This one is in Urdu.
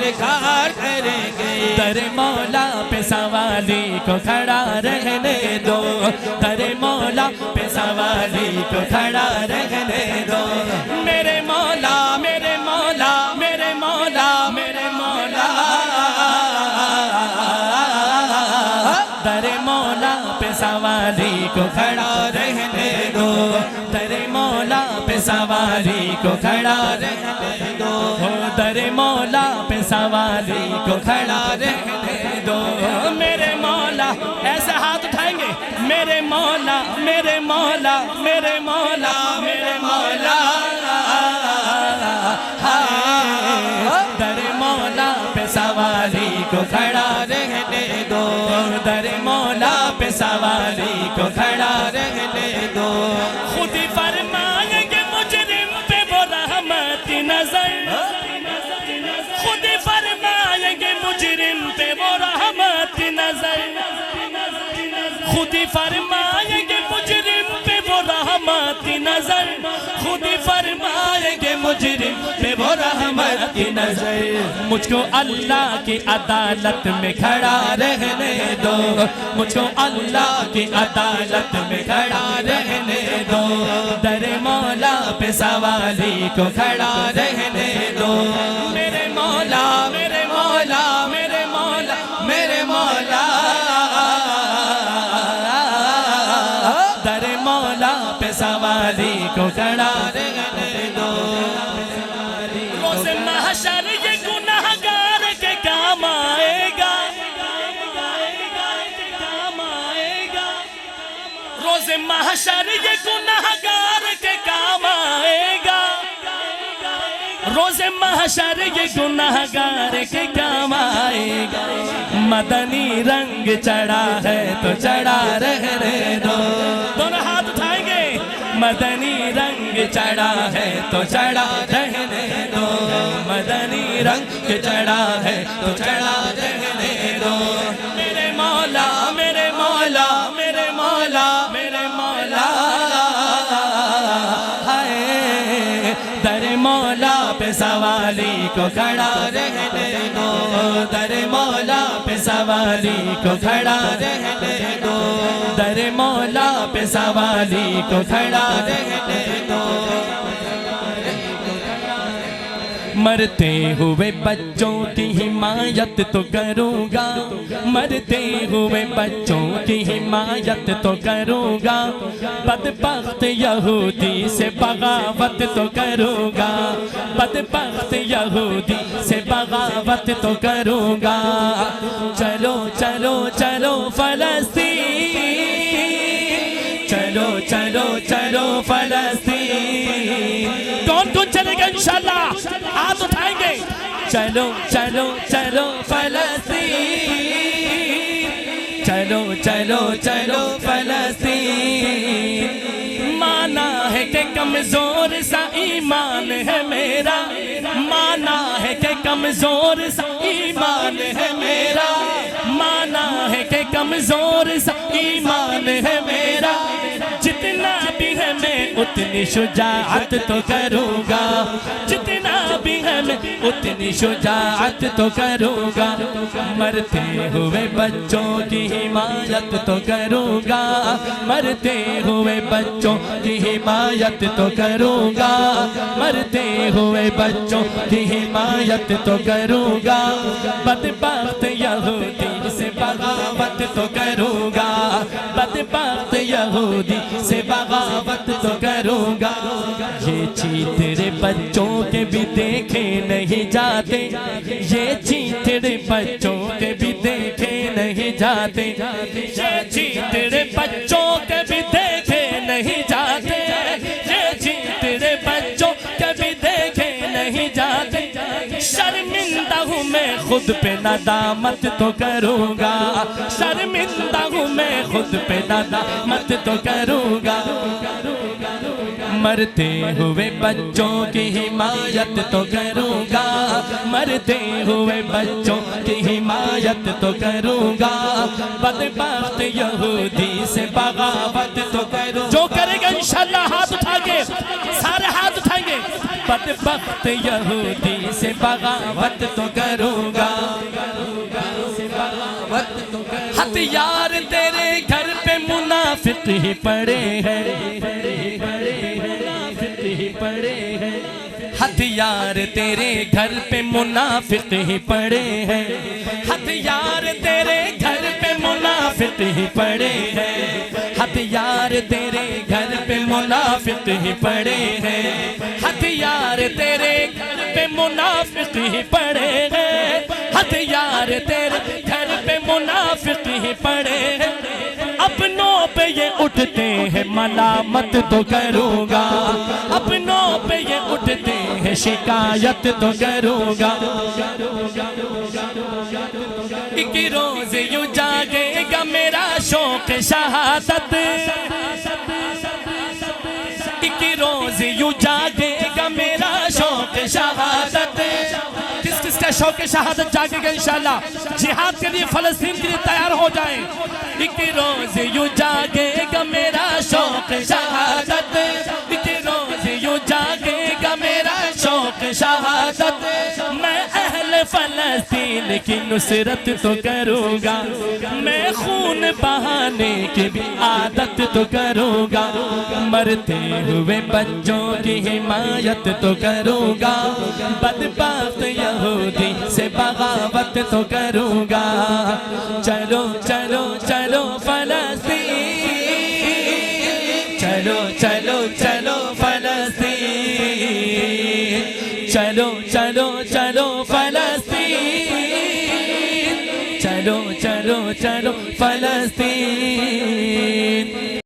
سرکار کریں گے۔ در مولا پہ سوالی کو کھڑا رہنے دو، در مولا پہ سوالی کو کھڑا رہنے دو۔ میرے مولا میرے مولا میرے مولا میرے مولا، در مولا پہ سوالی کو کھڑا رہنے دو، در مولا پہ سوالی کو کھڑا رہنے دو، در مولا پہ سوالی کو کھڑا رہنے دو۔ میرے مولا، ایسے ہاتھ اٹھائیں گے، میرے مولا میرے مولا میرے مولا میرے مولا، در مولا پہ سوالی کو کھڑا رہنے دو، در مولا پہ سوالی کو کھڑا رہنے دو۔ خود ہی فرمائیں گے مجرم پہ وہ رحمت نظر، خود ہی فرمائیں گے مجرم پہ وہ رحمت نظر، خود ہی فرمائیں گے مجرم پہ وہ رحمت نظر، خود ہی فرمائیں گے مجرم پہ وہ رحمت کی نظر۔ مجھ کو اللہ کی عدالت میں کھڑا رہنے دو، مجھ کو اللہ کی عدالت میں کھڑا رہنے دو، در مولا پہ سوالی کو کھڑا رہنے دو۔ میرے مولا میرے مولا میرے مولا میرے مولا، در مولا پہ سوالی کو کھڑا رہنے دو۔ روز محشر یہ گناہگار کے کام آئے گا، روز محشر یہ گناہگار کے کام آئے گا، روز محشر یہ گناہگار کے کام آئے گا۔ مدنی رنگ چڑھا ہے تو چڑھا رہنے دو، دونوں ہاتھ اٹھائیں گے، مدنی رنگ چڑھا ہے تو چڑھا رہنے دو، مدنی رنگ چڑھا ہے تو چڑھا رہنے دو۔ میرے مولا میرے مولا میرے مولا میرے مولا، ہائے در مولا پہ سوالی کو کھڑا رہنے دو، در مولا پہ سوالی کو کھڑا رہنے دو، در مولا پہ سوالی کو کھڑا رہنے دو۔ مرتے ہوئے بچوں کی حمایت تو کروں گا، مرتے ہوئے بچوں کی حمایت تو کروں گا، بدبخت یہودی سے بغاوت تو کروں گا، بدبخت یہودی سے بغاوت تو کروں گا۔ چلو چلو چلو فلسطین، چلو چلو چلو فلسطین، کون کون چلے گا انشاءاللہ؟ ہاتھ اٹھائیں گے، چلو چلو چلو فلسطین، چلو چلو چلو فلسطین۔ مانا ہے کہ کمزور سا ایمان ہے میرا، مانا ہے کہ کمزور سا ایمان ہے میرا، مانا ہے کہ کمزور سا ایمان ہے میرا، جتنا بھی ہے میں اتنی شجاعت تو کروں گا، جتنا بھی ہے میں اتنی شجاعت تو کروں گا۔ مرتے ہوئے بچوں کی حمایت تو کروں گا، مرتے ہوئے بچوں کی حمایت تو کروں گا، مرتے ہوئے بچوں کی حمایت تو کروں گا، بدبخت یہودی سے بغاوت تو کروں گا، بدبخت یہودی سے بغاوت تو کروں گا۔ یہ چیتڑے بچوں کے بھی دیکھے نہیں جاتے، یہ چیتڑے بچوں کے بھی دیکھے نہیں جاتے، یہ چیتڑے بچوں کے بھی دیکھے نہیں جاتے، یہ چیتڑے بچوں کے بھی دیکھے نہیں جاتے۔ شرمندہ ہوں میں خود پہ ندامت تو کروں گا، شرمندہ ہوں میں خود پہ ندامت تو کروں گا۔ مرتے ہوئے بچوں کی حمایت تو کروں گا، مرتے ہوئے بچوں کی حمایت تو کروں گا، بدبخت یہودی سے بغاوت تو کروں گا۔ جو کرے گا انشاءاللہ ہاتھ اٹھا کے، سارے ہاتھ اٹھا اٹھائیں گے بدبخت یہودی سے بغاوت تو کروں گا ہتھیار تیرے گھر پہ منافق ہی پڑے ہیں ہتھیار تیرے گھر پہ منافق ہی پڑے ہیں ہتھیار تیرے گھر پہ منافق ہی پڑے ہیں ہتھیار تیرے گھر پہ منافق ہی پڑے ہیں ہتھیار تیرے گھر پہ منافق ہی پڑے ہیں ہتھیار تیرے گھر پہ منافق ہی پڑے ہیں اپنوں پہ یہ اٹھتے ہیں ملامت تو کروں گا اپنوں پہ یہ اٹھتے ہیں شکایت تو کروں گا ایک روز یوں جاگے گا میرا شوق شہادت ایک روز یوں جاگے گا میرا شوق شہادت کس کس کا شوق شہادت جاگے گا انشاءاللہ جہاد کے لیے فلسطین کے لیے تیار ہو جائیں ایک روز یوں جاگے گا میرا شوق شہادت ایک روز یوں جاگے گا میرا شوق شہادت میں اہل فلسطین کی نصرت تو کروں گا میں خون بہانے کی بھی عادت تو کروں گا مرتے ہوئے بچوں کی حمایت تو کروں گا بدبخت یہودی سے بغاوت تو کروں گا چلو چلو چلو فلسطین چلو چلو چلو فلسطین چلو چلو چلو